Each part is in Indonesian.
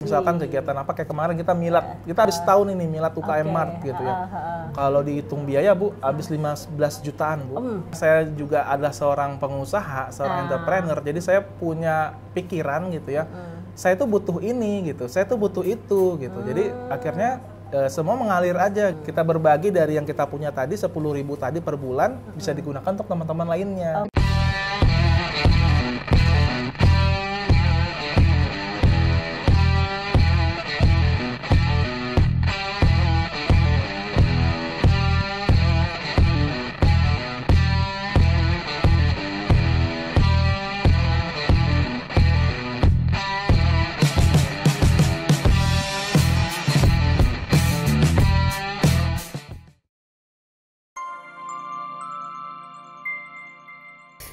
Misalkan kegiatan apa kayak kemarin kita milad, kita habis tahun ini milad UKM Mart gitu ya. Kalau dihitung biaya Bu, habis 15 jutaan Bu. Saya juga adalah seorang pengusaha, seorang entrepreneur, jadi saya punya pikiran gitu ya. Saya tuh butuh ini gitu, saya tuh butuh itu gitu. Jadi akhirnya semua mengalir aja. Kita berbagi dari yang kita punya tadi 10.000 tadi per bulan bisa digunakan untuk teman-teman lainnya.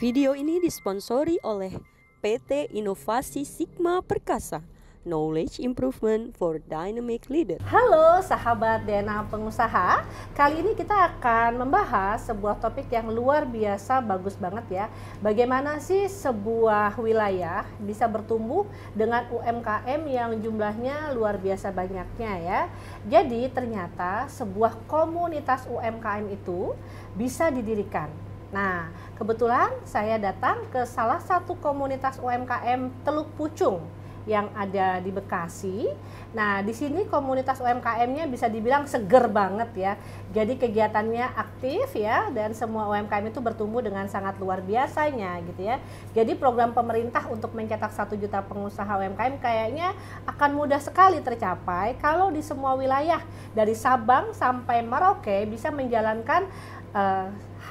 Video ini disponsori oleh PT Inovasi Sigma Perkasa, Knowledge Improvement for Dynamic Leader. Halo sahabat DNA pengusaha, kali ini kita akan membahas sebuah topik yang luar biasa bagus banget ya. Bagaimana sih sebuah wilayah bisa bertumbuh dengan UMKM yang jumlahnya luar biasa banyaknya ya. Jadi ternyata sebuah komunitas UMKM itu bisa didirikan. Nah, kebetulan saya datang ke salah satu komunitas UMKM Teluk Pucung yang ada di Bekasi. Nah, di sini komunitas UMKM-nya bisa dibilang seger banget ya. Jadi kegiatannya aktif ya, dan semua UMKM itu bertumbuh dengan sangat luar biasanya gitu ya. Jadi program pemerintah untuk mencetak 1 juta pengusaha UMKM kayaknya akan mudah sekali tercapai kalau di semua wilayah dari Sabang sampai Merauke bisa menjalankan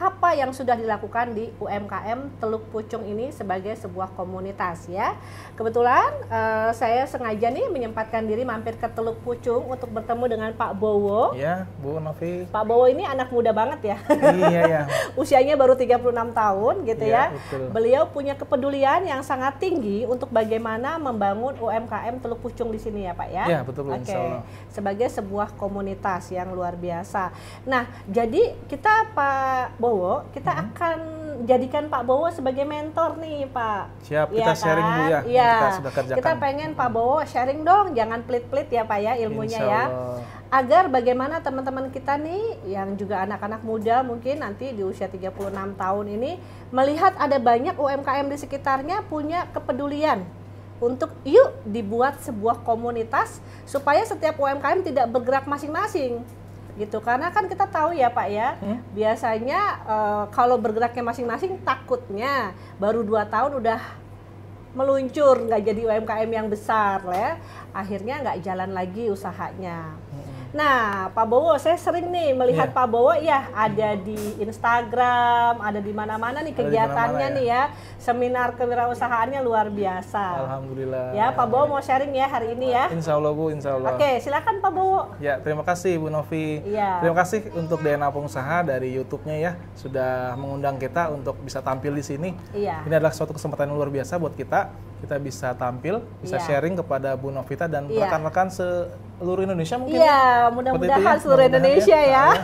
apa yang sudah dilakukan di UMKM Teluk Pucung ini sebagai sebuah komunitas ya. Kebetulan saya sengaja nih menyempatkan diri mampir ke Teluk Pucung untuk bertemu dengan Pak Bowo. Ya, Bu Novi. Pak Bowo ini anak muda banget ya. Iya ya. Usianya baru 36 tahun gitu ya. Betul. Beliau punya kepedulian yang sangat tinggi untuk bagaimana membangun UMKM Teluk Pucung di sini ya Pak ya. Iya, betul Bu, insya Allah. Sebagai sebuah komunitas yang luar biasa. Nah, jadi kita Pak Bowo, kita akan jadikan Pak Bowo sebagai mentor nih Pak. Siap, kita sharing Bu ya. Iya, Kita sudah kerjakan. kita pengen Pak Bowo sharing dong, jangan pelit-pelit ya Pak ya ilmunya ya. Agar bagaimana teman-teman kita nih yang juga anak-anak muda mungkin nanti di usia 36 tahun ini melihat ada banyak UMKM di sekitarnya punya kepedulian untuk yuk dibuat sebuah komunitas supaya setiap UMKM tidak bergerak masing-masing gitu, karena kan kita tahu ya Pak ya, biasanya kalau bergeraknya masing-masing takutnya baru 2 tahun udah meluncur nggak jadi UMKM yang besar ya, akhirnya nggak jalan lagi usahanya. Nah, Pak Bowo, saya sering nih melihat Pak Bowo ya ada di Instagram, ada di mana-mana nih kegiatannya nih ya. Seminar kewirausahaannya luar biasa. Alhamdulillah. Ya, Pak Bowo mau sharing ya hari ini ya. Insya Allah Bu, insya Allah. Oke, silakan Pak Bowo. Ya, terima kasih Bu Novi. Iya. Terima kasih untuk DNA Pengusaha dari YouTube-nya ya, sudah mengundang kita untuk bisa tampil di sini. Iya. Ini adalah suatu kesempatan yang luar biasa buat kita. Kita bisa tampil, bisa sharing kepada Bu Novita dan rekan-rekan seluruh Indonesia mungkin. Iya, mudah-mudahan seluruh Indonesia ya.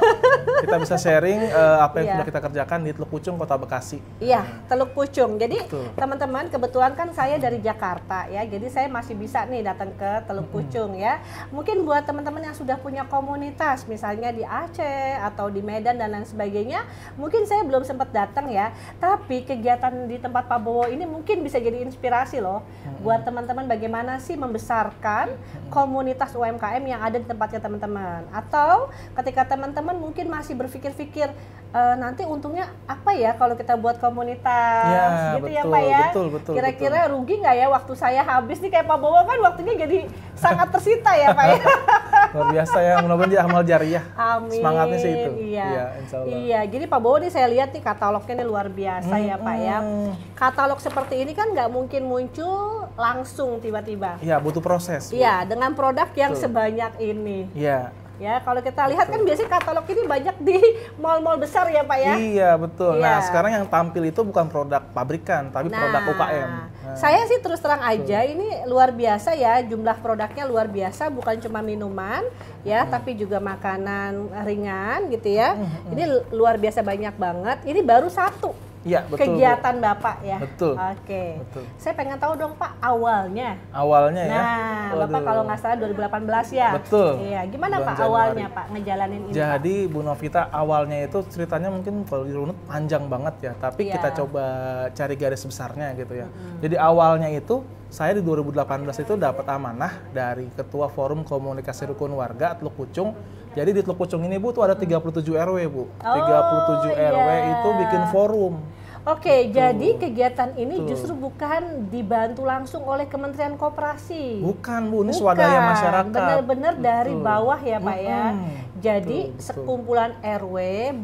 Kita bisa sharing apa yang sudah kita kerjakan di Teluk Pucung, Kota Bekasi. Iya, Teluk Pucung. Jadi teman-teman, kebetulan kan saya dari Jakarta ya, jadi saya masih bisa nih datang ke Teluk Pucung ya. Mungkin buat teman-teman yang sudah punya komunitas, misalnya di Aceh atau di Medan dan lain sebagainya, mungkin saya belum sempat datang ya. Tapi kegiatan di tempat Pak Bowo ini mungkin bisa jadi inspirasi loh buat teman-teman bagaimana sih membesarkan komunitas UMKM yang ada di tempatnya teman-teman. Atau ketika teman-teman mungkin masih berpikir-pikir nanti untungnya apa ya kalau kita buat komunitas gitu betul, ya Pak ya. Betul, kira-kira rugi nggak ya waktu saya habis nih, kayak Pak Bowo kan waktunya jadi sangat tersita ya Pak ya. Luar biasa ya, mudah-mudahan jadi amal jariah. Amin. Semangatnya sih itu. Iya, insya Allah. Iya, jadi Pak Bowo nih saya lihat nih katalognya nih luar biasa ya Pak ya. Katalog seperti ini kan nggak mungkin muncul langsung tiba-tiba. Iya, butuh proses. Iya, dengan produk yang sebanyak ini. Iya. Ya, kalau kita lihat kan biasanya katalog ini banyak di mall-mall besar ya Pak ya. Iya, betul. Iya. Nah, sekarang yang tampil itu bukan produk pabrikan, tapi produk UKM. Saya sih terus terang aja ini luar biasa ya, jumlah produknya luar biasa, bukan cuma minuman ya, tapi juga makanan ringan gitu ya. Ini luar biasa banyak banget. Ini baru satu Iya, betul. Kegiatan Bapak ya. Betul. Oke. Betul. Saya pengen tahu dong Pak awalnya. Awalnya ya. Nah, Bapak kalau nggak salah 2018 ya. Betul. Iya, gimana Bulan Pak Januari. awalnya Pak ngejalanin ini? Jadi Bu Novita awalnya itu ceritanya mungkin kalau dirunut panjang banget ya, tapi Iya. kita coba cari garis besarnya gitu ya. Jadi awalnya itu saya di 2018 itu dapat amanah dari Ketua Forum Komunikasi Rukun Warga Teluk Pucung. Jadi di Teluk Pucung ini Bu tuh ada 37 RW Bu. 37 RW iya. itu bikin forum. Oke, jadi kegiatan ini justru bukan dibantu langsung oleh Kementerian Koperasi. Bukan Bu, ini swadaya masyarakat. Benar-benar dari bawah ya Pak ya. Jadi Betul. sekumpulan RW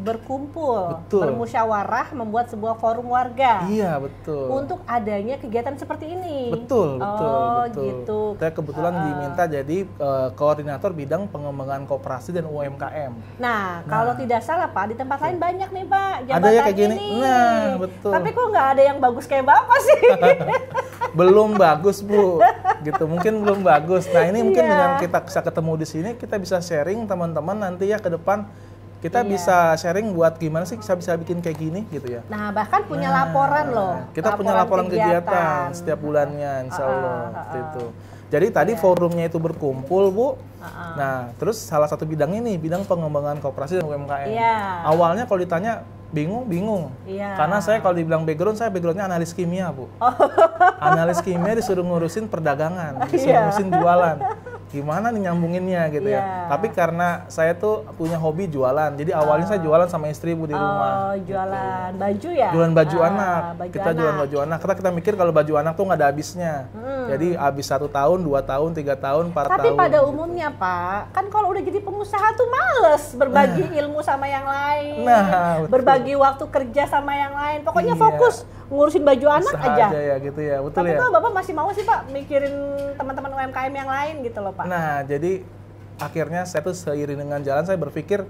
berkumpul, Betul. bermusyawarah membuat sebuah forum warga. Iya, betul. Untuk adanya kegiatan seperti ini. Betul, betul, Oh, betul. gitu. Saya kebetulan diminta jadi koordinator bidang pengembangan koperasi dan UMKM. Nah, kalau tidak salah Pak, di tempat lain banyak nih Pak Ada jabatan ya kayak gini? ini. Nah, betul. Tapi kok nggak ada yang bagus kayak Bapak sih? Belum bagus Bu, gitu mungkin belum bagus. Nah ini mungkin Iya. dengan kita bisa ketemu di sini, kita bisa sharing teman-teman nanti ya ke depan. Kita Iya. bisa sharing buat gimana sih bisa bikin kayak gini gitu ya. Nah, bahkan punya laporan loh. Kita punya laporan kegiatan setiap bulannya, insya Allah. Seperti itu. Jadi tadi forumnya itu berkumpul Bu. Nah terus salah satu bidang ini, bidang pengembangan koperasi dan UMKM. Iya. Awalnya kalau ditanya bingung. Iya. Karena saya kalau dibilang background, saya backgroundnya analis kimia Bu. Analis kimia disuruh ngurusin perdagangan, disuruh ngurusin jualan. Gimana nih nyambunginnya gitu ya. Iya. Tapi karena saya tuh punya hobi jualan, jadi awalnya saya jualan sama istri Bu di rumah. Oh, jualan baju ya? Jualan baju anak. Baju Kita anak. jualan baju anak. Karena kita mikir kalau baju anak tuh nggak ada habisnya. Jadi habis 1 tahun, 2 tahun, 3 tahun, 4 tahun. Tapi pada umumnya Pak, kan kalau udah jadi pengusaha tuh males berbagi ilmu sama yang lain, Nah, betul. berbagi waktu kerja sama yang lain. Pokoknya Iya. fokus ngurusin baju anak Usaha aja. ya gitu ya, betul Tapi ya. kok Bapak masih mau sih Pak mikirin teman-teman UMKM yang lain gitu loh Pak? Nah, jadi akhirnya saya tuh seiring dengan jalan saya berpikir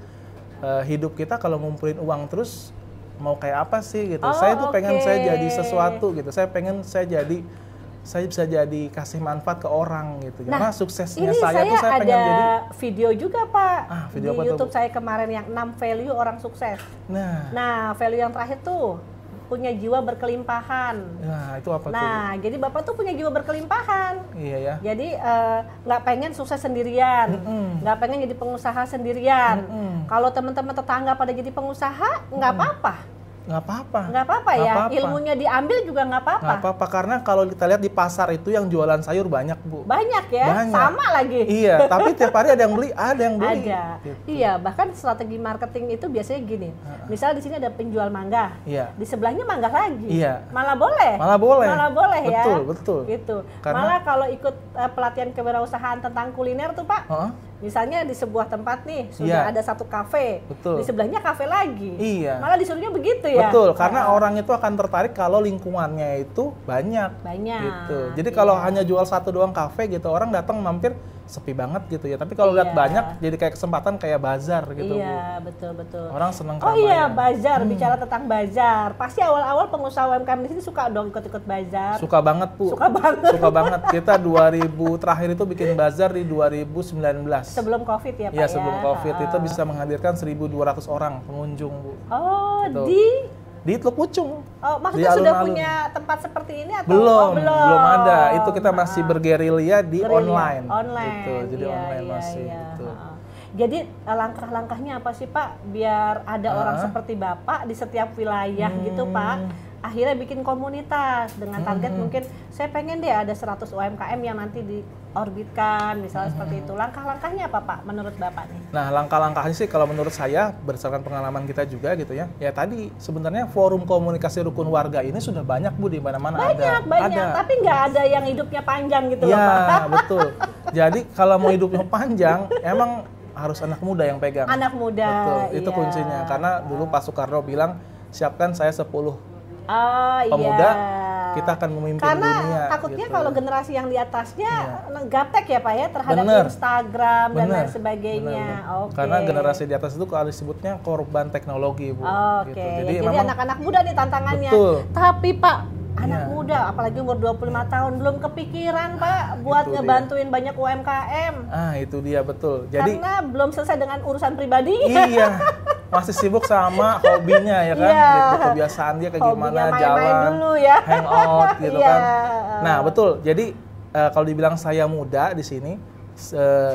hidup kita kalau ngumpulin uang terus mau kayak apa sih gitu. Oh, Saya tuh pengen oke. saya jadi sesuatu gitu. Saya pengen saya bisa jadi kasih manfaat ke orang gitu. Nah, Karena suksesnya ini saya tuh saya ada pengen jadi. video juga Pak Video di apa tuh, YouTube Bu? saya kemarin yang 6 value orang sukses. Nah, value yang terakhir tuh punya jiwa berkelimpahan. Nah, itu apa tuh? Nah, jadi Bapak tuh punya jiwa berkelimpahan. Iya ya. Jadi nggak pengen sukses sendirian, nggak pengen jadi pengusaha sendirian. Kalau teman-teman tetangga pada jadi pengusaha, nggak apa-apa. Nggak apa-apa. Nggak apa-apa ya, Nggak apa-apa. ilmunya diambil juga nggak apa-apa. Nggak apa-apa karena kalau kita lihat di pasar itu yang jualan sayur banyak Bu. Banyak ya, Banyak. sama lagi. Iya, tapi tiap hari ada yang beli, ada yang beli. Ada. Gitu. Iya, bahkan strategi marketing itu biasanya gini. Misal di sini ada penjual mangga. Iya. Di sebelahnya mangga lagi. Iya. Malah boleh. Malah boleh. Malah boleh ya. Betul, betul. Gitu. Karena- Malah kalau ikut pelatihan kewirausahaan tentang kuliner tuh, Pak. Heeh. Misalnya di sebuah tempat nih sudah Iya. ada satu kafe. Betul. Di sebelahnya kafe lagi. Iya. Malah disuruhnya begitu ya. Betul, karena orang itu akan tertarik kalau lingkungannya itu banyak. Banyak. Gitu. Jadi kalau Iya. hanya jual satu doang kafe gitu, orang datang mampir sepi banget gitu ya. Tapi kalau lihat Iya. banyak, jadi kayak kesempatan kayak bazar gitu. Iya, betul-betul. Bu. Orang seneng Oh iya, keramaian. bazar. Bicara tentang bazar. Pasti awal-awal pengusaha UMKM di sini suka dong ikut-ikut bazar. Suka banget Bu. Suka banget. Suka banget. Kita 2000 terakhir itu bikin bazar di 2019. Sebelum COVID ya, Pak Iya, ya? sebelum COVID itu Heeh. bisa menghadirkan 1.200 orang pengunjung Bu. Oh, Gitu. Di Teluk Pucung. Oh, Di maksudnya sudah alun-alun. punya tempat seperti ini atau Belum, oh, belum? belum ada. Itu kita masih Heeh. bergerilya di Gerilya. online. Online. Gitu. Jadi Iya, online iya, masih iya. gitu. Heeh. Jadi langkah-langkahnya apa sih Pak biar ada orang seperti Bapak di setiap wilayah gitu Pak? Akhirnya bikin komunitas dengan target mungkin saya pengen deh ada 100 UMKM yang nanti diorbitkan misalnya seperti itu. Langkah-langkahnya apa Pak menurut Bapak nih? Nah, langkah-langkahnya sih kalau menurut saya berdasarkan pengalaman kita juga gitu ya. Ya tadi sebenarnya forum komunikasi rukun warga ini sudah banyak Bu di mana-mana ada. Banyak, Ada. tapi nggak ada yang hidupnya panjang gitu loh Pak. Ya, betul. Jadi kalau mau hidupnya panjang, emang harus anak muda yang pegang. Anak muda. Betul, itu iya. kuncinya. Karena dulu Pak Soekarno bilang, siapkan saya 10 Oh, pemuda, iya. kita akan memimpin Karena dunia. takutnya gitu. kalau generasi yang di atasnya gaptek ya Pak ya terhadap Bener. Instagram dan Bener, lain sebagainya. bener. Oke. Karena generasi di atas itu kalau disebutnya korban teknologi Bu. Oke. Gitu. Jadi memang anak-anak muda nih tantangannya. Betul. Tapi Pak Anak muda, apalagi umur 25 tahun, belum kepikiran Pak buat ngebantuin banyak UMKM. Itu dia, betul. Jadi, karena belum selesai dengan urusan pribadi. Iya, masih sibuk sama hobinya ya kan, gitu. Kebiasaan dia kayak gimana, jalan, dulu ya. hangout gitu kan. Nah betul, jadi kalau dibilang saya muda di sini,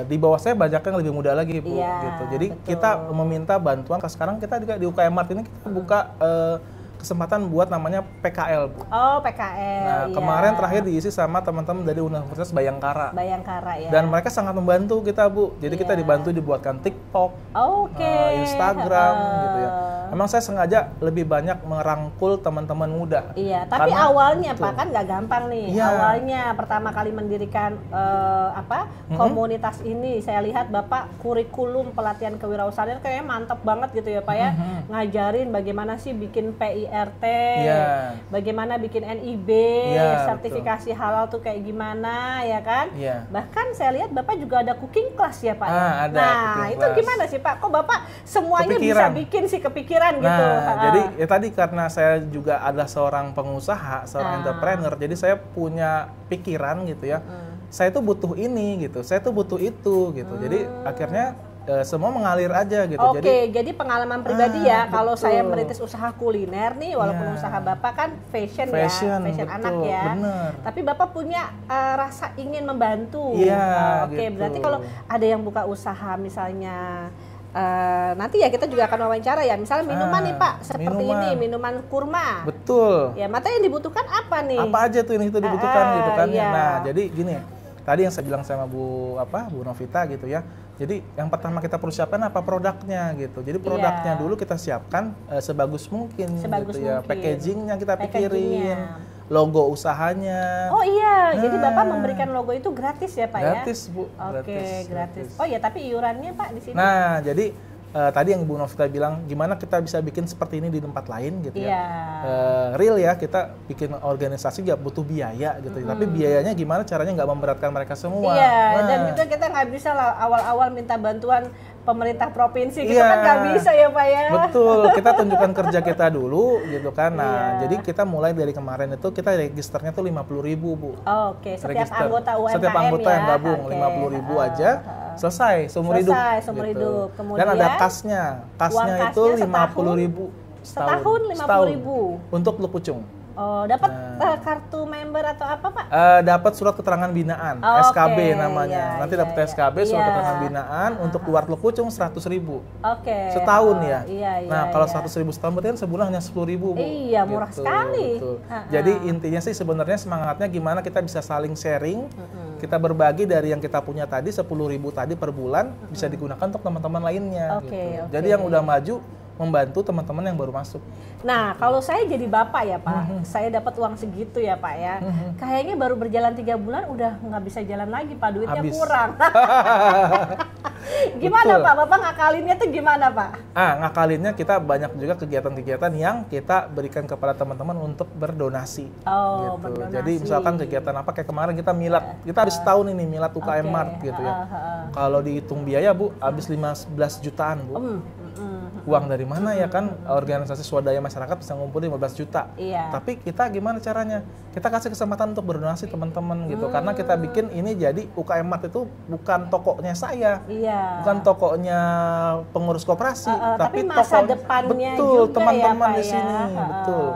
di bawah saya banyak yang lebih muda lagi Bu, gitu. Jadi kita meminta bantuan. Sekarang kita di UKM Mart ini kita buka kesempatan buat namanya PKL Bu. Oh PKL. Nah kemarin terakhir diisi sama teman-teman dari Universitas Bayangkara. Bayangkara ya. Dan mereka sangat membantu kita Bu. Jadi kita dibantu dibuatkan TikTok, Instagram gitu ya. Memang saya sengaja lebih banyak merangkul teman-teman muda. Iya, tapi awalnya Pak kan nggak gampang nih. Awalnya pertama kali mendirikan komunitas ini, saya lihat Bapak kurikulum pelatihan kewirausahaan kayaknya mantap banget gitu ya Pak ya. Ngajarin bagaimana sih bikin PIRT, bagaimana bikin NIB, sertifikasi halal tuh kayak gimana ya kan. Bahkan saya lihat Bapak juga ada cooking class ya Pak. Nah, itu gimana sih Pak? Kok Bapak semuanya bisa bikin sih kepikiran gitu. Jadi ya tadi karena saya juga adalah seorang pengusaha, seorang entrepreneur, jadi saya punya pikiran gitu ya. Saya tuh butuh ini gitu, saya tuh butuh itu gitu. Jadi akhirnya semua mengalir aja gitu. Jadi pengalaman pribadi ya. Kalau saya merintis usaha kuliner nih, walaupun usaha Bapak kan fashion anak ya. Bener. Tapi Bapak punya rasa ingin membantu. Gitu. Berarti kalau ada yang buka usaha misalnya nanti ya kita juga akan wawancara ya, misalnya minuman nih Pak, seperti ini minuman kurma. Betul. Ya, mata yang dibutuhkan apa nih? Apa aja tuh ini itu dibutuhkan gitu kan. Nah, jadi gini, tadi yang saya bilang sama Bu Novita gitu ya. Jadi yang pertama kita perlu siapkan apa produknya gitu. Jadi produknya dulu kita siapkan sebagus mungkin gitu ya. Packagingnya kita pikirin. Logo usahanya. Oh iya, jadi Bapak memberikan logo itu gratis ya Pak gratis, ya? Bu. Gratis. Oh ya, tapi iurannya Pak di sini? Nah, jadi tadi yang Bu Novita bilang, gimana kita bisa bikin seperti ini di tempat lain gitu ya. Real ya, kita bikin organisasi nggak butuh biaya gitu. Tapi biayanya gimana caranya nggak memberatkan mereka semua. Dan juga kita nggak bisa lah awal-awal minta bantuan pemerintah provinsi gitu kan nggak bisa ya Pak ya. Betul, kita tunjukkan kerja kita dulu gitu kan. Nah, jadi kita mulai dari kemarin itu kita registernya tuh 50.000 Bu. Setiap anggota UMKM setiap anggota yang gabung 50.000 aja selesai seumur hidup. Hidup. Kemudian dan ada kasnya itu 50.000 setahun 50.000 untuk Lupucung. Dapat kartu member atau apa Pak? Dapat surat keterangan binaan, SKB namanya. Nanti dapat SKB, surat keterangan binaan untuk luar Lupucung 100.000. Setahun ya. Nah kalau 100.000 setahun berarti kan sebulan hanya 10.000 Bu. Iya murah sekali. Jadi intinya sih sebenarnya semangatnya gimana kita bisa saling sharing, kita berbagi dari yang kita punya tadi 10.000 tadi per bulan bisa digunakan untuk teman-teman lainnya. Gitu. Jadi yang udah maju membantu teman-teman yang baru masuk. Nah, kalau saya jadi bapak ya Pak, saya dapat uang segitu ya Pak ya, kayaknya baru berjalan 3 bulan udah nggak bisa jalan lagi Pak, duitnya kurang. Gimana Betul. Pak, Bapak ngakalinnya tuh gimana Pak? Ngakalinnya kita banyak juga kegiatan-kegiatan yang kita berikan kepada teman-teman untuk berdonasi. Gitu. Berdonasi. Jadi misalkan kegiatan apa kayak kemarin kita milad, kita habis tahun ini milad UKM Mart gitu ya. Kalau dihitung biaya Bu, habis 15 jutaan Bu. Uang dari mana ya kan, organisasi swadaya masyarakat bisa ngumpulin 15 juta. Tapi kita gimana caranya? Kita kasih kesempatan untuk berdonasi teman-teman gitu. Karena kita bikin ini jadi UKM Mart itu bukan tokonya saya. Bukan tokonya pengurus koperasi, tapi masa depannya betul, teman-teman ya, di sini. Betul.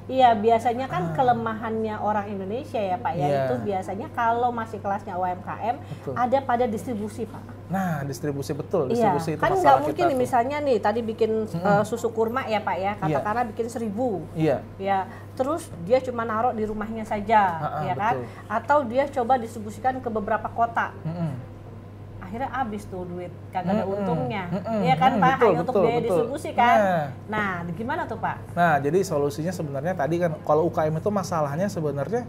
Iya, biasanya kan kelemahannya orang Indonesia ya Pak ya, itu biasanya kalau masih kelasnya UMKM ada pada distribusi Pak. Nah, distribusi betul, distribusi itu kan nggak mungkin nih, misalnya nih tadi bikin susu kurma ya Pak ya, katakanlah bikin 1.000. Ya, terus dia cuma naruh di rumahnya saja, ya kan? Betul. Atau dia coba distribusikan ke beberapa kota. Akhirnya habis tuh duit, kagak ada untungnya. Iya kan Pak, hanya untuk biaya distribusi kan. Nah, gimana tuh Pak? Nah, jadi solusinya sebenarnya tadi kan kalau UKM itu masalahnya sebenarnya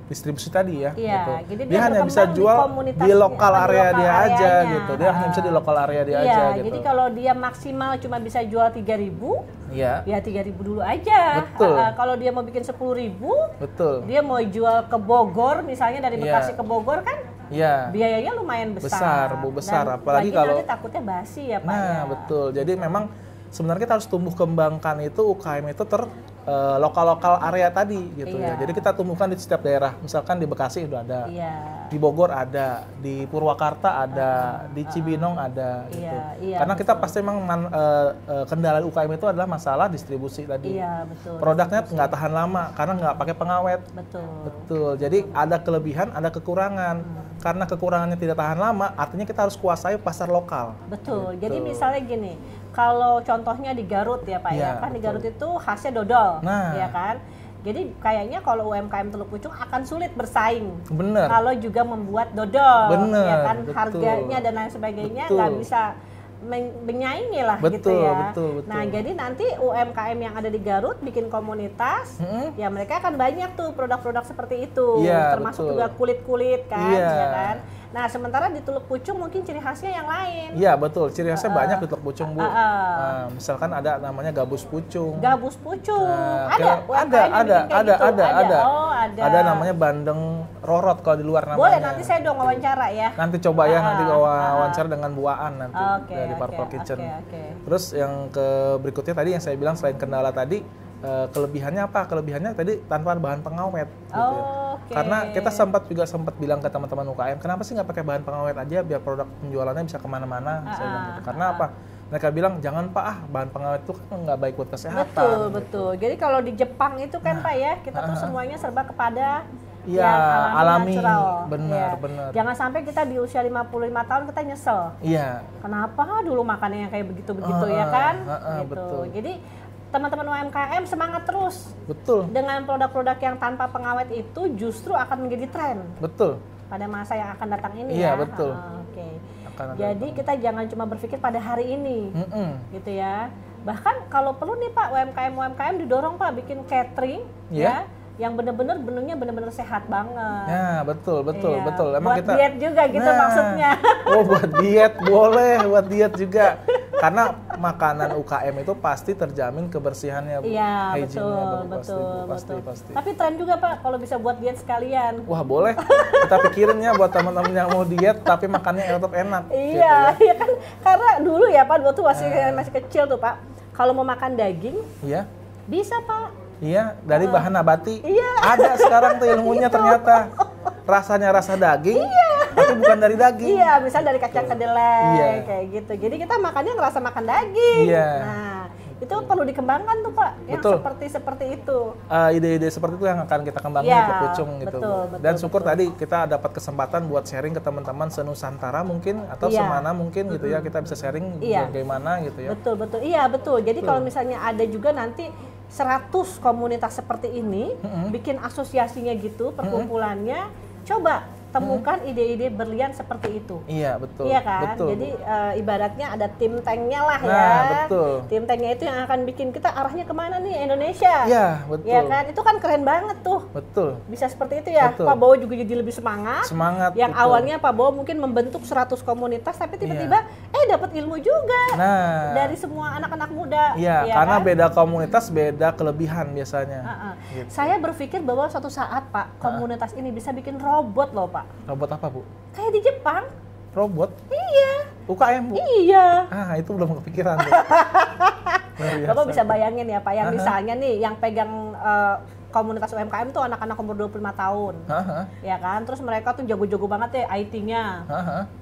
distribusi tadi ya. Gitu. Jadi dia hanya bisa jual di lokal area dia aja gitu. Dia hanya bisa di lokal area dia aja gitu. Jadi kalau dia maksimal cuma bisa jual 3.000, ya 3.000 dulu aja. Betul. Kalau dia mau bikin 10.000, betul. Dia mau jual ke Bogor misalnya, dari Bekasi ke Bogor kan? Biayanya lumayan besar. Besar. Dan apalagi kalau nanti takutnya basi ya Pak. Nah, betul. Jadi memang sebenarnya kita harus tumbuh kembangkan itu UKM itu lokal-lokal area tadi gitu ya. Jadi kita tumbuhkan di setiap daerah. Misalkan di Bekasi udah ada, di Bogor ada, di Purwakarta ada, di Cibinong ada gitu. Karena kita pasti memang kendala UKM itu adalah masalah distribusi tadi. Produknya nggak tahan lama karena nggak pakai pengawet. Betul. Jadi ada kelebihan, ada kekurangan. Karena kekurangannya tidak tahan lama, artinya kita harus kuasai pasar lokal. Betul. Gitu. Jadi misalnya gini, kalau contohnya di Garut ya Pak ya, kan di Garut itu khasnya dodol, ya kan? Jadi kayaknya kalau UMKM Teluk Pucung akan sulit bersaing. Bener. Kalau juga membuat dodol, bener, ya kan? Betul. Harganya dan lain sebagainya nggak bisa menyaingi lah gitu ya. Betul. Nah jadi nanti UMKM yang ada di Garut bikin komunitas, ya mereka akan banyak tuh produk-produk seperti itu, termasuk juga kulit-kulit kan, ya kan. Nah sementara di Teluk Pucung mungkin ciri khasnya yang lain. Iya betul, ciri khasnya banyak di Teluk Pucung Bu. Misalkan ada namanya gabus pucung. Gabus pucung, ada. Oh ada. Ada namanya bandeng rorot kalau di luar namanya. Boleh nanti saya dong wawancara ya. Nanti coba ya nanti wawancara dengan Bu Aan nanti dari Purple Kitchen. Terus yang berikutnya tadi yang saya bilang selain kendala tadi, kelebihannya apa? Kelebihannya tadi tanpa bahan pengawet. Gitu ya. Karena kita sempat bilang ke teman-teman UKM, kenapa sih nggak pakai bahan pengawet aja biar produk penjualannya bisa kemana-mana? Saya bilang gitu. Karena apa? Mereka bilang jangan Pak, bahan pengawet itu kan nggak baik buat kesehatan. Betul. Jadi kalau di Jepang itu kan Pak ya, kita tuh semuanya serba kepada yang alami, natural. Benar. Jangan sampai kita di usia 55 tahun kita nyesel. Iya. Kenapa dulu makannya yang kayak begitu-begitu ya kan? Gitu. Betul. Jadi teman-teman UMKM semangat terus. Betul. Dengan produk-produk yang tanpa pengawet itu justru akan menjadi tren. Betul. Pada masa yang akan datang ini ya. ya. Betul. Jadi kita jangan cuma berpikir pada hari ini, gitu ya. Bahkan kalau perlu nih Pak, UMKM didorong Pak bikin catering, ya. Yang benar-benar menunya benar-benar sehat banget. Ya betul. Emang buat kita diet juga gitu maksudnya. Oh buat diet boleh, buat diet juga. Karena makanan UKM itu pasti terjamin kebersihannya, Bu. Iya betul. Pasti. Tapi tren juga Pak kalau bisa buat diet sekalian. Wah boleh. Kita pikirin ya buat teman-teman yang mau diet tapi makannya tetap enak. Iya kan. Karena dulu ya Pak, waktu masih kecil tuh Pak, kalau mau makan daging, bisa Pak. Iya, dari bahan nabati. Ada sekarang tuh ilmunya ternyata. Rasanya rasa daging, tapi bukan dari daging. Iya, misal dari kacang kedelai, kayak gitu. Jadi kita makannya ngerasa makan daging. Nah, itu perlu dikembangkan tuh Pak, yang seperti itu. Ide-ide seperti itu yang akan kita kembangin di Pucung gitu. Dan syukur tadi kita dapat kesempatan buat sharing ke teman-teman senusantara mungkin atau semana mungkin gitu ya, kita bisa sharing bagaimana gitu ya. Betul. Iya betul. Jadi kalau misalnya ada juga nanti 100 komunitas seperti ini, bikin asosiasinya gitu, perkumpulannya, coba temukan ide-ide berlian seperti itu. Iya, betul. Iya kan? Betul, jadi ibaratnya ada tim tanknya lah ya. Nah, betul. Tim tanknya itu yang akan bikin kita arahnya kemana nih, Indonesia. Iya, betul. Iya kan? Itu kan keren banget tuh. Betul. Bisa seperti itu ya. Betul. Pak Bowo juga jadi lebih semangat. Yang betul. Awalnya Pak Bowo mungkin membentuk 100 komunitas, tapi tiba-tiba dapat ilmu juga. Dari semua anak-anak muda. Iya, karena kan? Beda komunitas, beda kelebihan biasanya. Gitu. Saya berpikir bahwa suatu saat Pak, komunitas ini bisa bikin robot loh Pak. Robot apa Bu? Kayak di Jepang. Robot? Iya. UKM Bu? Iya. Itu belum kepikiran tuh. Bapak bisa bayangin ya Pak, yang misalnya nih yang pegang komunitas UMKM tuh anak-anak umur 25 tahun. Ya kan? Terus mereka tuh jago-jago banget ya IT-nya.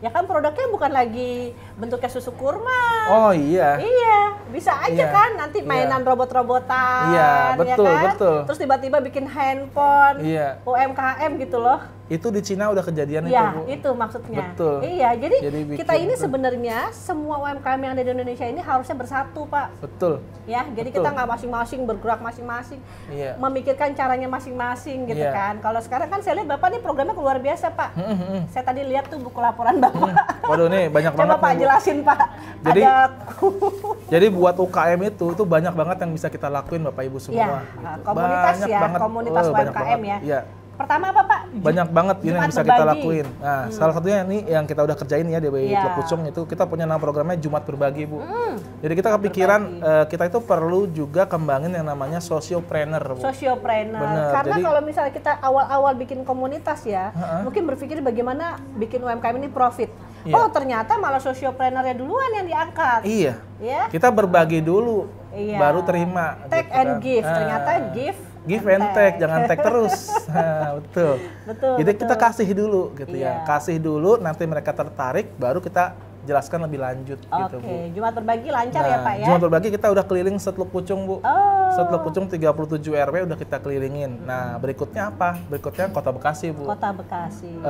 Ya kan produknya bukan lagi bentuknya susu kurma. Oh iya. Iya, bisa aja kan nanti mainan robot-robotan. Iya, betul, ya kan? betul. Terus tiba-tiba bikin handphone. Iya. UMKM gitu loh. Itu di Cina udah kejadian itu, Bu. Itu maksudnya. Betul. Iya, jadi kita ini sebenarnya semua UMKM yang ada di Indonesia ini harusnya bersatu, Pak. Betul. Ya, jadi kita nggak masing-masing bergerak masing-masing. Iya. Memikirkan caranya masing-masing gitu kan. Kalau sekarang kan saya lihat Bapak nih programnya luar biasa, Pak. Saya tadi lihat tuh buku laporan Bapak. Waduh, nih banyak banget. Coba Pak jelasin, Pak. Jadi buat UKM itu banyak banget yang bisa kita lakuin Bapak Ibu semua. Iya, komunitas komunitas UMKM ya. Iya. Pertama apa Pak? Banyak banget ini yang bisa kita lakuin. Nah, salah satunya ini yang kita udah kerjain ya di Teluk Pucung itu, kita punya nama programnya Jumat Berbagi, Bu. Jadi kita kepikiran kita itu perlu juga kembangin yang namanya sociopreneur, Bu. Sociopreneur. Karena kalau misalnya kita awal-awal bikin komunitas ya, mungkin berpikir bagaimana bikin UMKM ini profit. Oh, ternyata malah sociopreneur-nya duluan yang diangkat. Iya. Ya? Kita berbagi dulu. baru terima. Take gitu and kan. give, ternyata give and take, jangan take terus. Betul. Betul. Jadi kita kasih dulu gitu ya, kasih dulu, nanti mereka tertarik, baru kita jelaskan lebih lanjut gitu Bu. Jumat berbagi lancar ya Pak ya? Jumat berbagi kita udah keliling Seteluk Pucung Bu. Seteluk Pucung 37 RW udah kita kelilingin. Nah berikutnya apa? Berikutnya Kota Bekasi Bu. Kota Bekasi.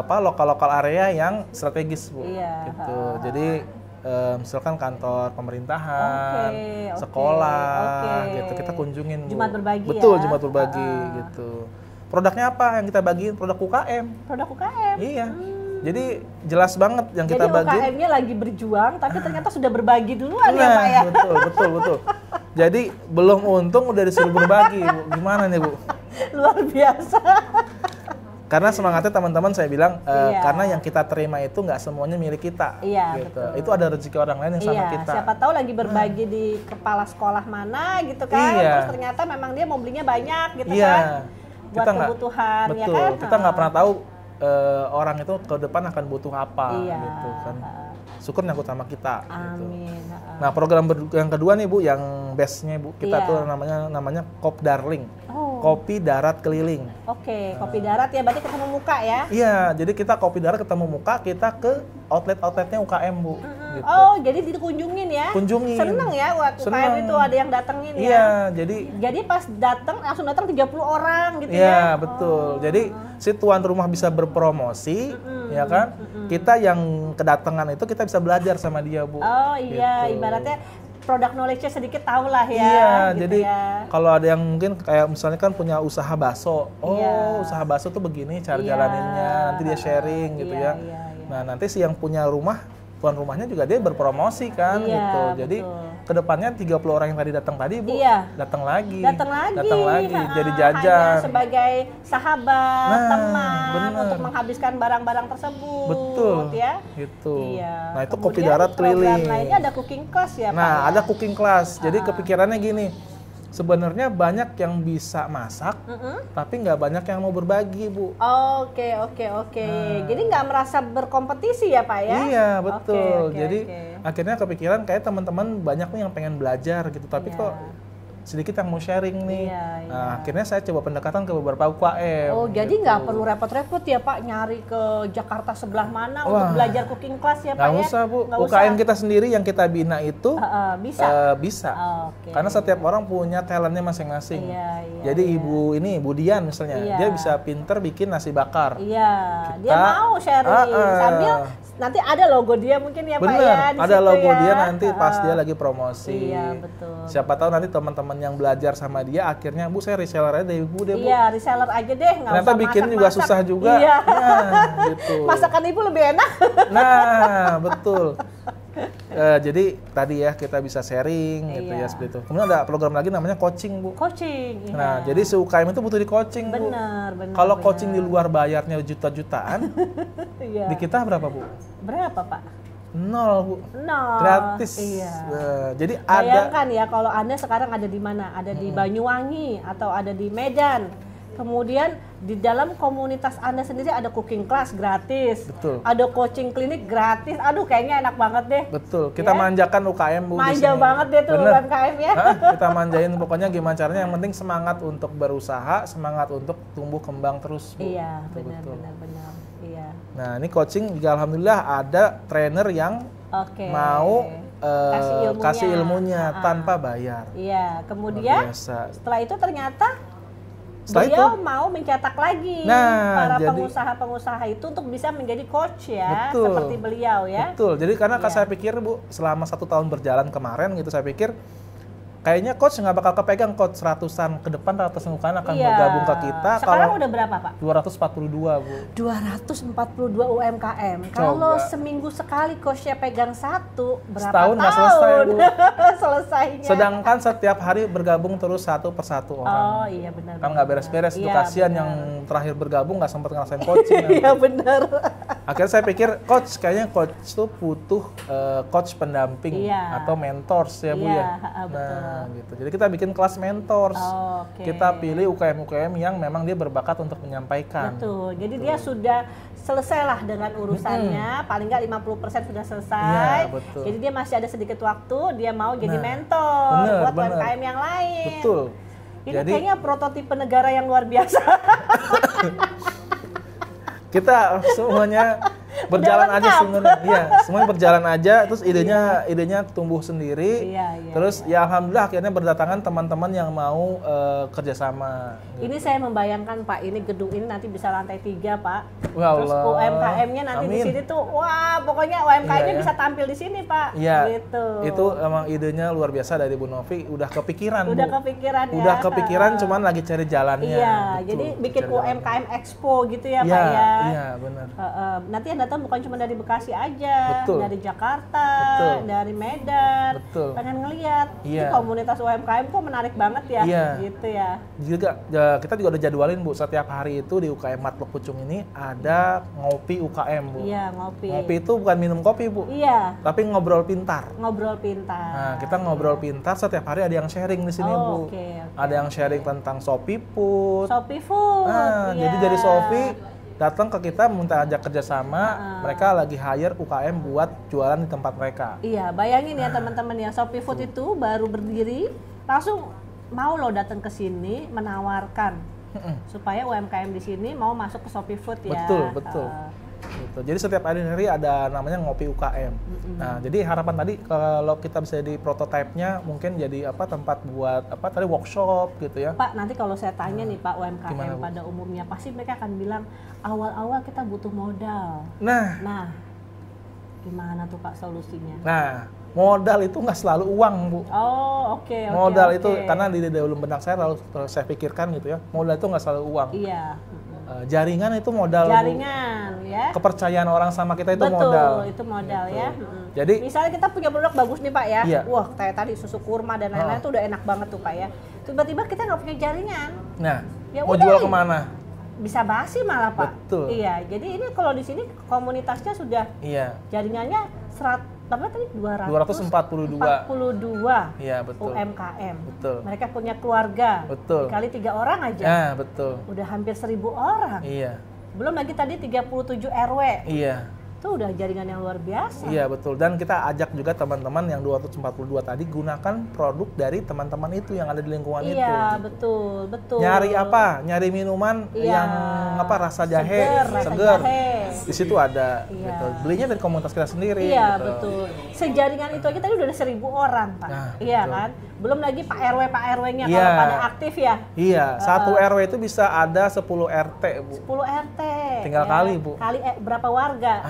Lokal-lokal area yang strategis Bu. Iya. Gitu. Jadi misalkan kantor pemerintahan, sekolah, gitu kita kunjungin Bu. Jumat berbagi Betul, ya? Jumat berbagi gitu. Produknya apa yang kita bagiin? Produk UKM. Produk UKM? Iya. Jadi jelas banget yang kita bagi. Jadi UKM-nya lagi berjuang, tapi ternyata sudah berbagi duluan ya Pak ya? Betul. Jadi belum untung udah disuruh berbagi Bu. Gimana nih Bu? Luar biasa. Karena semangatnya teman-teman saya bilang, karena yang kita terima itu nggak semuanya milik kita. Iya, gitu. betul. Itu ada rezeki orang lain yang sama kita. Siapa tahu lagi berbagi di kepala sekolah mana gitu kan, terus ternyata memang dia mau belinya banyak gitu kan, buat kita kebutuhan, betul. ya kan? Kita nggak pernah tahu orang itu ke depan akan butuh apa, gitu kan. Syukur nyangkut sama kita. Amin. Gitu. Nah program yang kedua nih Bu, yang bestnya Bu, kita tuh namanya Kopdarling. Kopi darat keliling. Oke, kopi darat ya, berarti ketemu muka ya? Iya, jadi kita kopi darat ketemu muka, kita ke outletnya UKM Bu. Gitu. Oh, jadi dikunjungin ya? Kunjungin. Seneng ya, UKM itu ada yang datengin ya? Iya, jadi pas langsung datang 30 orang gitu ya? Iya, betul. Jadi si tuan rumah bisa berpromosi, ya kan? Kita yang kedatangan itu kita bisa belajar sama dia Bu. Oh iya, gitu. Ibaratnya produk knowledge-nya sedikit tahu lah ya. Iya, gitu jadi ya. kalau ada yang mungkin kayak misalnya kan punya usaha bakso. Usaha bakso tuh begini cara jalaninnya, nanti dia sharing gitu ya. Nah, nanti si yang punya rumah, tuan rumahnya juga dia berpromosi kan gitu. Jadi kedepannya 30 orang yang tadi datang tadi Bu, datang lagi. Jadi jajan. Hanya sebagai sahabat, teman untuk menghabiskan barang-barang tersebut. Betul. Ya. Gitu. Iya. Nah, itu kopi darat keliling. Program lainnya ada cooking class ya Pak? Nah, ada cooking class. Jadi kepikirannya gini. Sebenarnya banyak yang bisa masak, tapi nggak banyak yang mau berbagi, Bu. Oke. Jadi nggak merasa berkompetisi ya, Pak ya? Iya, betul. Jadi akhirnya kepikiran kayak teman-teman banyak nih yang pengen belajar gitu, tapi kok sedikit yang mau sharing nih. Nah, akhirnya saya coba pendekatan ke beberapa UKM. Oh, jadi nggak perlu repot-repot ya Pak nyari ke Jakarta sebelah mana untuk belajar cooking class ya Pak ya? Nggak usah Bu, UKM kita sendiri yang kita bina itu bisa. Karena setiap orang punya talentnya masing-masing. Jadi Ibu Dian misalnya, dia bisa pinter bikin nasi bakar. Dia mau sharing sambil nanti ada logo dia mungkin ya Pak ya? Ada logo dia nanti pas dia lagi promosi. Iya, betul. Siapa tahu nanti teman-teman yang belajar sama dia akhirnya Bu saya reseller aja deh Bu. Iya, reseller aja deh, nggak ternyata usah bikin juga susah juga. Iya. Gitu. Masakan Ibu lebih enak. Nah, betul. Jadi tadi ya kita bisa sharing gitu ya seperti itu. Kemudian ada program lagi namanya coaching Bu. Coaching. Nah, jadi si UKM itu butuh di coaching Bu. Benar. Kalau coaching di luar bayarnya juta-jutaan, di kita berapa Bu? Berapa Pak? 0 Bu. 0. Gratis. Iya. Jadi bayangkan ya kalau Anda sekarang ada di mana? Ada di Banyuwangi atau ada di Medan. Kemudian di dalam komunitas Anda sendiri ada cooking class gratis. Betul. Ada coaching klinik gratis. Aduh kayaknya enak banget deh. Betul. Kita manjakan UKM Bu. Manja banget deh tuh UMKM ya. Kita manjain pokoknya gimana caranya, yang penting semangat untuk berusaha, semangat untuk tumbuh kembang terus Bu. Iya, benar. Iya. Nah, ini coaching juga alhamdulillah ada trainer yang mau kasih ilmunya tanpa bayar. Iya, kemudian setelah itu ternyata beliau mau mencetak lagi para pengusaha-pengusaha itu untuk bisa menjadi coach ya, seperti beliau ya. Betul, jadi karena saya pikir Bu, selama 1 tahun berjalan kemarin gitu, saya pikir kayaknya coach nggak bakal kepegang, coach ratusan ke depan, ratusan UKM akan bergabung ke kita. Sekarang udah berapa Pak? 242 Bu. 242 UMKM. Kalau seminggu sekali coachnya pegang 1, berapa setahun nggak selesai Bu. Selesainya. Sedangkan setiap hari bergabung terus 1 persatu orang. Oh iya benar. Kan nggak beres-beres, itu kasihan yang terakhir bergabung nggak sempat ngerasain coaching. Iya benar. Akhirnya saya pikir kayaknya coach tuh butuh coach pendamping atau mentors ya Bu ya. Nah gitu. Jadi kita bikin kelas mentors. Kita pilih UKM-UKM yang memang dia berbakat untuk menyampaikan. Betul. Jadi dia sudah selesai lah dengan urusannya, paling nggak 50% sudah selesai. Jadi dia masih ada sedikit waktu, dia mau jadi mentor buat UMKM yang lain. Betul. Ini kayaknya prototipe negara yang luar biasa. Kita semuanya berjalan aja sebenarnya. Iya, semuanya berjalan aja, terus idenya tumbuh sendiri. Terus ya alhamdulillah akhirnya berdatangan teman-teman yang mau kerjasama. Ini saya membayangkan Pak, ini gedung ini nanti bisa lantai 3 Pak. Terus UMKM-nya nanti di sini tuh, wah pokoknya UMKM-nya bisa tampil di sini Pak. Gitu. Itu emang idenya luar biasa dari Bu Novi, udah kepikiran Udah Bu. kepikiran ya. Udah kepikiran, cuman lagi cari jalannya. Iya, jadi bikin UMKM Expo gitu ya Pak ya. Iya, benar. Nanti yang datang bukan cuma dari Bekasi aja, dari Jakarta, dari Medan. Pengen ngeliat, ini komunitas UMKM kok menarik banget ya, gitu ya. Kita juga udah jadwalin Bu, setiap hari itu di UKM Mart Blok Pucung ini ada ngopi UKM Bu. Iya, ngopi. Ngopi itu bukan minum kopi Bu. Iya. Tapi ngobrol pintar. Ngobrol pintar. Nah, kita ngobrol pintar setiap hari ada yang sharing di sini Bu. Ada yang sharing tentang Shopee Food. Shopee Food. Nah, jadi dari Shopee datang ke kita minta ajak kerjasama, mereka lagi hire UKM buat jualan di tempat mereka. Iya, bayangin ya teman-teman ya, Shopee Food itu baru berdiri, langsung mau lo datang ke sini menawarkan supaya UMKM di sini mau masuk ke Shopee Food ya. Betul. Gitu. Jadi setiap hari ada namanya ngopi UKM. Nah, jadi harapan tadi kalau kita bisa di prototipe-nya mungkin jadi tempat buat tadi workshop gitu ya. Pak, nanti kalau saya tanya nih Pak, UMKM pada umumnya pasti mereka akan bilang awal-awal kita butuh modal. Nah, gimana tuh Pak solusinya? Nah, modal itu nggak selalu uang Bu. Modal itu karena di dalam benak saya lalu saya pikirkan gitu ya, modal itu nggak selalu uang. Iya. Jaringan itu modal. Ya. Kepercayaan orang sama kita itu modal. Betul, itu modal gitu. Ya. Jadi misalnya kita punya produk bagus nih Pak ya. Wah, kayak tadi susu kurma dan lain-lain itu udah enak banget tuh Pak ya. Tiba-tiba kita nggak punya jaringan. Nah, ya mau jual kemana? Bisa basi malah Pak. Betul. Iya, jadi ini kalau di sini komunitasnya sudah jaringannya 242. Iya, betul. UMKM. Betul. Mereka punya keluarga. Betul. Dikali 3 orang aja. Nah, betul. Udah hampir 1000 orang. Iya. Belum lagi tadi 37 RW. Iya. Itu udah jaringan yang luar biasa. Iya, betul. Dan kita ajak juga teman-teman yang 242 tadi gunakan produk dari teman-teman itu yang ada di lingkungan itu. Iya, betul. Nyari apa? Nyari minuman yang rasa jahe, seger. Di situ ada gitu. Belinya dari komunitas kita sendiri. Iya, gitu. betul. Sejaringan itu aja tadi udah ada 1000 orang, Pak. Nah, iya betul. kan? Belum lagi Pak RW-nya kalau pada aktif ya. Iya, 1 RW itu bisa ada 10 RT, Bu. 10 RT. Tinggal kali, Bu. Kali berapa warga?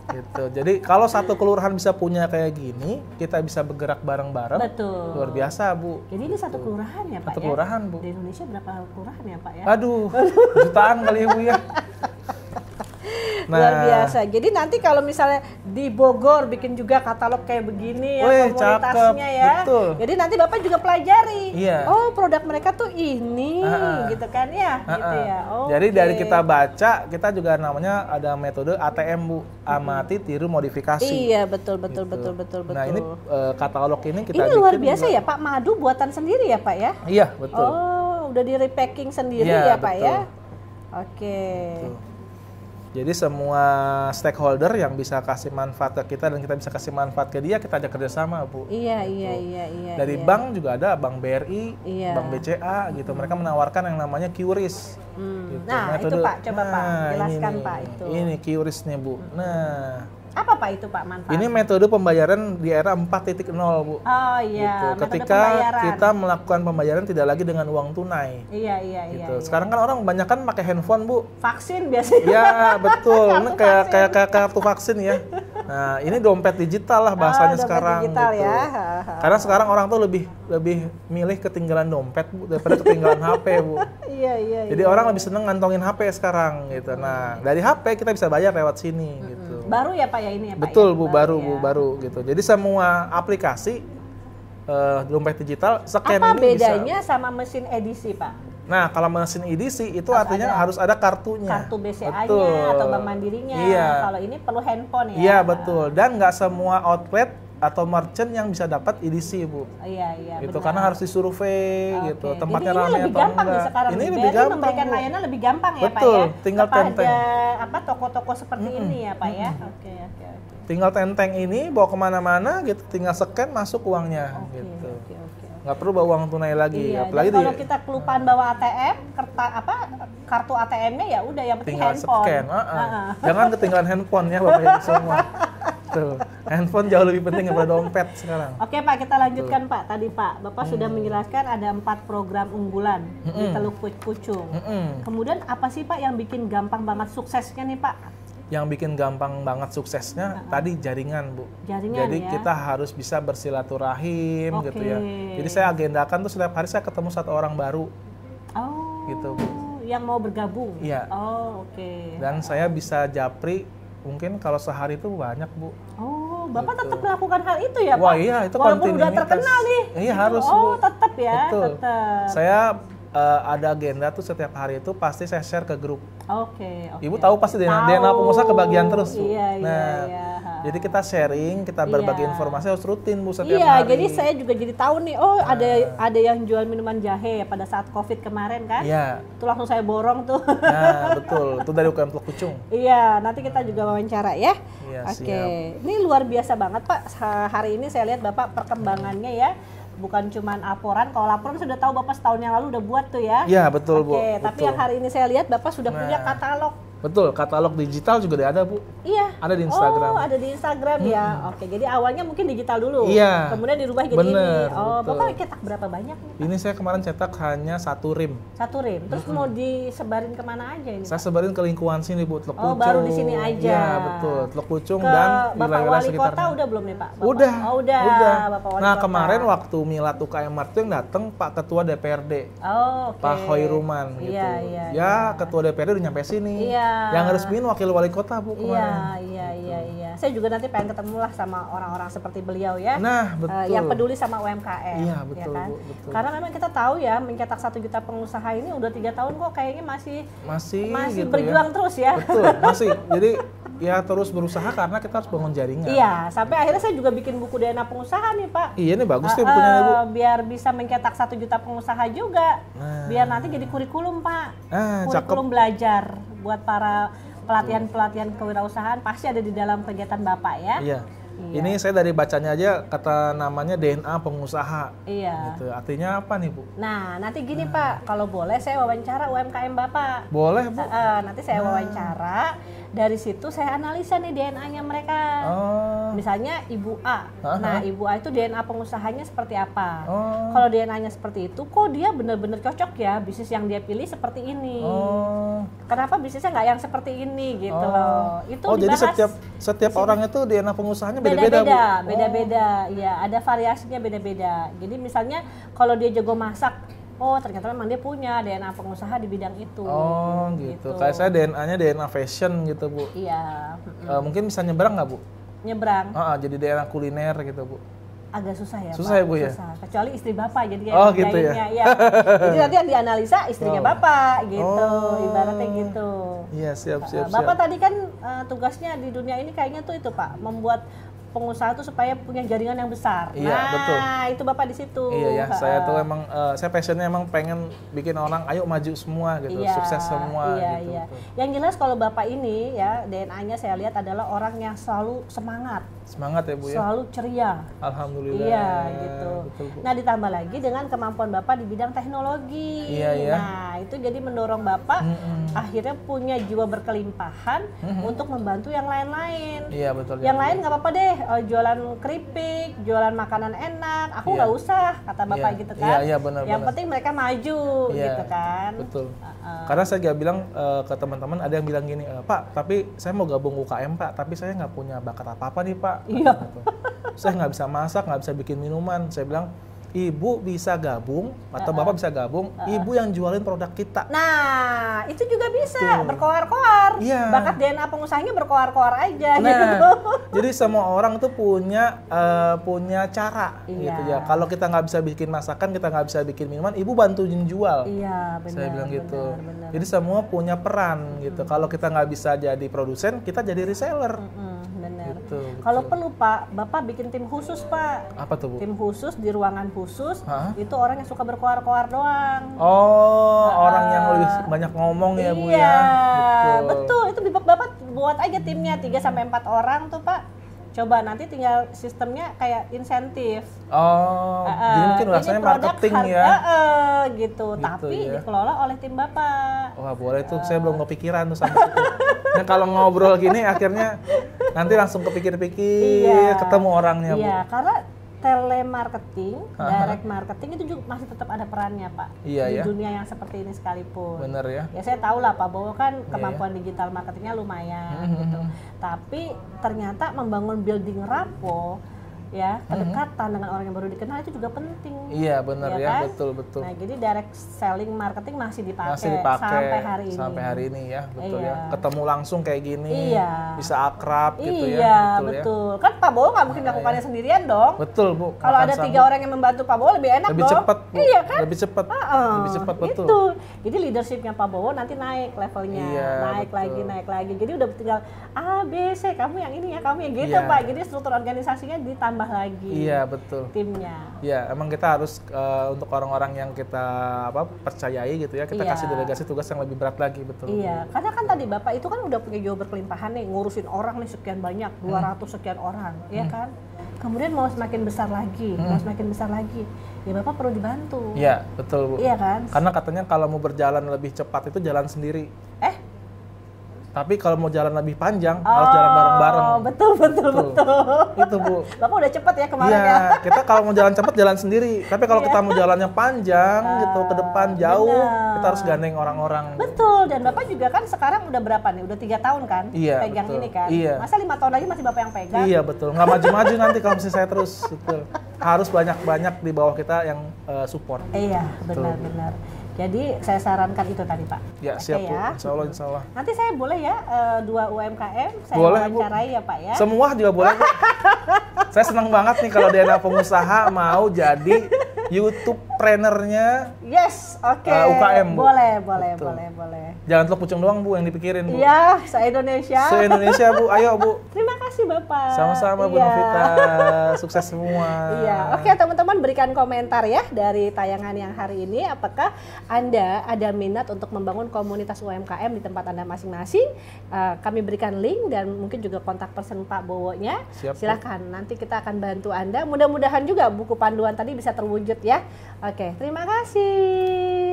Gitu. Jadi kalau satu kelurahan bisa punya kayak gini, kita bisa bergerak bareng-bareng. Betul. Luar biasa, Bu. Jadi ini satu kelurahan ya, Pak? Satu kelurahan, Bu. Di Indonesia berapa kelurahan ya, Pak ya? Aduh, jutaan kali Bu ya. Luar biasa. Jadi nanti kalau misalnya di Bogor bikin juga katalog kayak begini ya, komunitasnya ya. Betul. Jadi nanti Bapak juga pelajari. Iya. Oh, produk mereka tuh ini gitu kan ya, gitu ya. Jadi dari kita baca, kita juga namanya ada metode ATM, Bu. Amati, tiru, modifikasi. Iya, betul. Nah, ini katalog ini kita ini luar biasa juga. Ya, Pak. Madu buatan sendiri ya, Pak ya? Iya, betul. Oh, udah di repacking sendiri ya, Pak betul. ya? Oke. Betul. Jadi semua stakeholder yang bisa kasih manfaat ke kita dan kita bisa kasih manfaat ke dia, kita ajak kerjasama, Bu. Iya. Dari bank juga ada, Bank BRI, Bank BCA gitu. Mereka menawarkan yang namanya QRIS. Gitu. Nah, itu Pak, coba Pak, jelaskan Pak itu. Ini QRIS-nya, Bu. Nah, apa Pak itu Pak manfaatnya? ini metode pembayaran di era 4.0, Bu. Oh iya, gitu. Ketika kita melakukan pembayaran tidak lagi dengan uang tunai. Iya. Gitu. Sekarang kan orang banyak kan pakai handphone, Bu. Vaksin biasanya. Ya, betul. Ini kayak kartu vaksin ya. Nah, ini dompet digital lah bahasanya sekarang digital, gitu. Ya. Karena sekarang orang tuh lebih milih ketinggalan dompet, Bu, daripada ketinggalan HP, Bu. Iya. Jadi orang lebih seneng ngantongin HP sekarang gitu. Nah, dari HP kita bisa bayar lewat sini gitu. Baru ya Pak ya ini ya Pak? Betul, Bu, baru gitu. Jadi semua aplikasi dompet digital scan apa ini bedanya bisa. sama mesin edisi, Pak? Nah, kalau mesin EDC itu artinya harus ada kartunya. Kartu BCA-nya atau Bank Mandirinya. Iya. Kalau ini perlu handphone ya. Iya, betul. Dan nggak semua outlet atau merchant yang bisa dapat EDC, Bu. Iya, Itu benar. karena harus disurvei gitu. Tempatnya jadi ini ramai lebih atau gampang nih enggak. sekarang. Ini BRI lebih gampang, memberikan Bu. layanan lebih gampang ya, Betul, Pak ya. tinggal tenteng. Ada toko-toko seperti ini ya, Pak ya. Oke. Tinggal tenteng ini bawa kemana-mana gitu, tinggal scan masuk uangnya gitu. Oke. Nggak perlu bawa uang tunai lagi. Iya, Apalagi dan kalau kita kelupaan bawa ATM, kartu ATM-nya ya udah yang penting tinggal handphone. scan. Jangan ketinggalan handphone ya Bapak Ibu semua. Tuh, handphone jauh lebih penting daripada dompet sekarang. Oke Pak, kita lanjutkan Pak. Tadi Pak, Bapak sudah menjelaskan ada 4 program unggulan di Teluk Pucung. Kemudian apa sih Pak yang bikin gampang banget suksesnya nih Pak? Yang bikin gampang banget suksesnya tadi jaringan, Bu. Jaringan. Jadi ya? kita harus bisa bersilaturahim Oke. gitu ya. Jadi saya agendakan tuh setiap hari saya ketemu 1 orang baru Oh. gitu, Bu. Yang mau bergabung? Iya. Oh, oke. Dan saya bisa japri mungkin kalau sehari itu banyak, Bu. Oh, Bapak Gitu. tetap melakukan hal itu ya Pak? Wah, iya, itu walaupun udah kontinuitas. terkenal nih. Iya, harus, Oh, Bu. tetap ya? Betul. Tetap. Saya ada agenda tuh setiap hari itu pasti saya share ke grup. Oke. Ibu tahu pasti DNA pengusaha kebagian terus, Bu. Iya. Jadi kita sharing, kita berbagi informasi harus rutin, Bu, setiap Iya, hari. jadi saya juga jadi tahu nih, oh ada yang jual minuman jahe ya pada saat COVID kemarin kan? Iya. Itu langsung saya borong tuh. Nah, betul. Itu dari UKM Teluk Pucung. Iya, nanti kita juga wawancara ya. Iya, Oke, siap. ini luar biasa banget Pak. Hari ini saya lihat Bapak perkembangannya ya. Bukan cuman laporan, kalau laporan sudah tahu Bapak setahun yang lalu udah buat tuh ya. Iya, betul, Bu. Oke, tapi Betul. yang hari ini saya lihat Bapak sudah punya katalog. Betul, katalog digital juga ada, Bu. Iya. Ada di Instagram. Oh, ada di Instagram ya. Oke, jadi awalnya mungkin digital dulu. Iya. Kemudian dirubah jadi Bener, ini. Oh, betul. Bapak cetak berapa banyak nih? Ini saya kemarin cetak hanya 1 rim. 1 rim. Terus mau disebarin kemana aja ini? Saya sebarin ke lingkungan sini, Bu, Teluk Oh, Pucung. baru di sini aja. Iya, betul. Teluk Pucung Ke dan Bapak wilayah-wilayah Wali sekitarnya. Kota udah belum nih Pak? Bapak? Udah. Oh, udah. Bapak Wali Nah, Kota. kemarin waktu Milad UKM Mart itu yang datang Pak Ketua DPRD. Oh, oke. Pak Hoiruman gitu. Iya. Ya, Ketua DPRD udah nyampe sini. Iya. Yang resmiin Wakil Wali Kota, Bu, kemarin. Iya. Saya juga nanti pengen ketemu lah sama orang-orang seperti beliau ya. Nah, betul. Yang peduli sama UMKM. Iya, ya betul, kan? Bu, betul. Karena memang kita tahu ya, mencetak 1 juta pengusaha ini udah 3 tahun kok kayaknya masih Masih gitu berjuang ya. terus ya. Betul, masih. Jadi ya terus berusaha karena kita harus bangun jaringan. Iya, sampai akhirnya saya juga bikin buku DNA pengusaha nih Pak. Iya, ini bagus nih bukunya, Bu. Biar bisa mencetak 1 juta pengusaha juga. Nah. Biar nanti jadi kurikulum Pak. Cakep. Kurikulum belajar buat para pelatihan-pelatihan kewirausahaan pasti ada di dalam kegiatan Bapak ya. Iya. Ini saya dari bacanya aja kata namanya DNA pengusaha. Iya. Gitu. Artinya apa nih, Bu? Nah, nanti gini Pak, kalau boleh saya wawancara UMKM Bapak. Boleh, Bu. Nanti saya wawancara, dari situ saya analisa nih DNA-nya mereka. Oh. Misalnya Ibu A. Nah, Ibu A itu DNA pengusahanya seperti apa? Oh. Kalau DNA-nya seperti itu, kok dia benar-benar cocok ya bisnis yang dia pilih seperti ini. Oh. Kenapa bisnisnya nggak yang seperti ini gitu loh. Itu jadi dibahas. setiap orang itu DNA pengusahanya beda-beda, Bu. Beda-beda. Iya, ada variasinya beda-beda. Jadi misalnya kalau dia jago masak, oh ternyata memang dia punya DNA pengusaha di bidang itu. Oh, gitu. Kayak saya DNA-nya DNA fashion gitu, Bu. Iya. Mungkin bisa nyebrang nggak, Bu? Nyebrang. Jadi DNA kuliner gitu, Bu. Agak susah ya, Susah Pak. ya, Bu, ya? Susah. Kecuali istri Bapak jadi kayak Oh, gitu ya? ya. Jadi nanti yang dianalisa istrinya Bapak gitu. Ibaratnya gitu. Iya, siap. Bapak tadi kan tugasnya di dunia ini kayaknya tuh itu Pak, membuat pengusaha tuh supaya punya jaringan yang besar. Iya, nah, betul. itu Bapak di situ. Iya ya, saya tuh emang saya passionnya emang pengen bikin orang ayo maju semua gitu, Iya, sukses semua gitu. Iya. Yang jelas kalau Bapak ini ya DNA-nya saya lihat adalah orang yang selalu semangat, Semangat ya, Bu ya. selalu ceria. Alhamdulillah. Iya gitu. Betul, Bu. Nah ditambah lagi dengan kemampuan Bapak di bidang teknologi. Iya, iya. Nah itu jadi mendorong Bapak akhirnya punya jiwa berkelimpahan untuk membantu yang lain-lain. Iya, betul. Yang lain nggak apa-apa deh, jualan keripik, jualan makanan enak, aku nggak usah, kata Bapak Iya. gitu kan. Iya, benar. Yang penting mereka maju Iya, gitu kan. Betul. Karena saya gak bilang ke teman-teman, ada yang bilang gini, Pak, tapi saya mau gabung UKM, Pak, tapi saya nggak punya bakat apa-apa nih, Pak. Iya. Gitu. Saya nggak bisa masak, nggak bisa bikin minuman. Saya bilang, ibu bisa gabung atau bapak bisa gabung, ibu yang jualin produk kita. Nah, itu juga bisa berkoar-koar. Iya. Bakat DNA pengusahanya berkoar-koar aja Nah, gitu. jadi semua orang tuh punya cara Iya. gitu ya. Kalau kita nggak bisa bikin masakan, kita nggak bisa bikin minuman, ibu bantuin jual. Iya, benar. Saya bilang gitu. Benar. Jadi semua punya peran gitu. Kalau kita nggak bisa jadi produsen, kita jadi reseller. Benar. Gitu, Kalau betul. perlu Pak, Bapak bikin tim khusus Pak. Apa tuh, Bu? Tim khusus di ruangan khusus. Hah? Itu orang yang suka berkoar-koar doang. Oh, orang yang lebih banyak ngomong ya, Bu Iya, ya. betul. Itu Bapak buat aja timnya 3-4 orang tuh Pak. Coba nanti tinggal sistemnya kayak insentif. Oh, jadi mungkin Ini rasanya produk marketing harga, ya. Gitu. Tapi ya. dikelola oleh tim Bapak. Wah, boleh tuh. Saya belum kepikiran tuh sampai situ. Nah, kalau ngobrol gini akhirnya nanti langsung kepikir-pikir, Iya. ketemu orangnya, Bu. Iya, karena telemarketing, direct marketing itu juga masih tetap ada perannya Pak. Iya, di ya. dunia yang seperti ini sekalipun. Bener ya. Ya saya tahu lah Pak Bowo kan Iya, kemampuan digital marketingnya lumayan gitu. Tapi ternyata membangun building rapport ya, kedekatan dengan orang yang baru dikenal itu juga penting. Iya, bener ya, kan? betul. Nah, jadi direct selling marketing masih dipakai, Masih dipakai sampai hari ini. ya, betul Iya. ya. Ketemu langsung kayak gini, Iya. bisa akrab gitu ya. Iya, Betul ya. betul. Kan Pak Bowo nggak mungkin melakukannya sendirian dong. Betul, Bu. Kalau Makan ada sama 3 orang yang membantu Pak Bowo lebih enak lebih dong. cepat, Bu. Iya kan? Lebih cepat. Lebih cepat, betul. Itu. Jadi leadershipnya Pak Bowo nanti naik levelnya, Iya, naik betul. lagi. Jadi udah tinggal A, B, C, kamu yang ini ya, kamu yang gitu Iya. Pak. Jadi struktur organisasinya ditambah lagi. Iya, betul. Timnya. Ya, emang kita harus untuk orang-orang yang kita percayai gitu ya, kita Iya. kasih delegasi tugas yang lebih berat lagi, betul. Iya, karena kan tadi Bapak itu kan udah punya jiwa berkelimpahan nih, ngurusin orang nih sekian banyak, 200 sekian orang, ya kan? Kemudian mau semakin besar lagi, ya Bapak perlu dibantu. Iya, betul, Bu. Iya kan? Karena katanya kalau mau berjalan lebih cepat itu jalan sendiri. Tapi kalau mau jalan lebih panjang harus jalan bareng-bareng. Betul. Itu, Bu. Bapak udah cepet ya kemarin Iya, ya. kita kalau mau jalan cepat jalan sendiri. Tapi kalau kita mau jalannya panjang gitu ke depan jauh, benar. kita harus gandeng orang-orang. Betul, dan Bapak juga kan sekarang udah berapa nih? Udah 3 tahun kan? Iya, pegang betul. ini kan? Iya. Masa 5 tahun lagi masih Bapak yang pegang? Iya, betul. Nggak maju-maju nanti kalau misalnya saya terus. Betul. Harus banyak-banyak di bawah kita yang support. Iya, benar-benar. Jadi saya sarankan itu tadi Pak. Ya, Oke siap, Bu. ya. Insya Allah. Nanti saya boleh ya 2 UMKM saya Boleh, Bu. wawancarai ya Pak ya. Semua juga boleh, Bu. Saya senang banget nih kalau DNA pengusaha mau jadi YouTube trainernya Yes, oke. UKM, Bu. Boleh. Betul. Boleh. Jangan teluk pucung doang, Bu, yang dipikirin, Bu. Iya, se-Indonesia. Se-Indonesia, Bu. Ayo, Bu. Terima kasih Bapak. Sama-sama, Bu Iya. Novita. Sukses semua. Iya, oke teman-teman, berikan komentar ya dari tayangan yang hari ini. Apakah Anda ada minat untuk membangun komunitas UMKM di tempat Anda masing-masing? Kami berikan link dan mungkin juga kontak person Pak Bowo-nya. Siap, Bu. Silakan, nanti kita akan bantu Anda. Mudah-mudahan juga buku panduan tadi bisa terwujud ya. Oke, terima kasih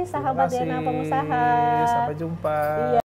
sahabat Terima kasih. DNA Pengusaha. Sampai jumpa. Iya.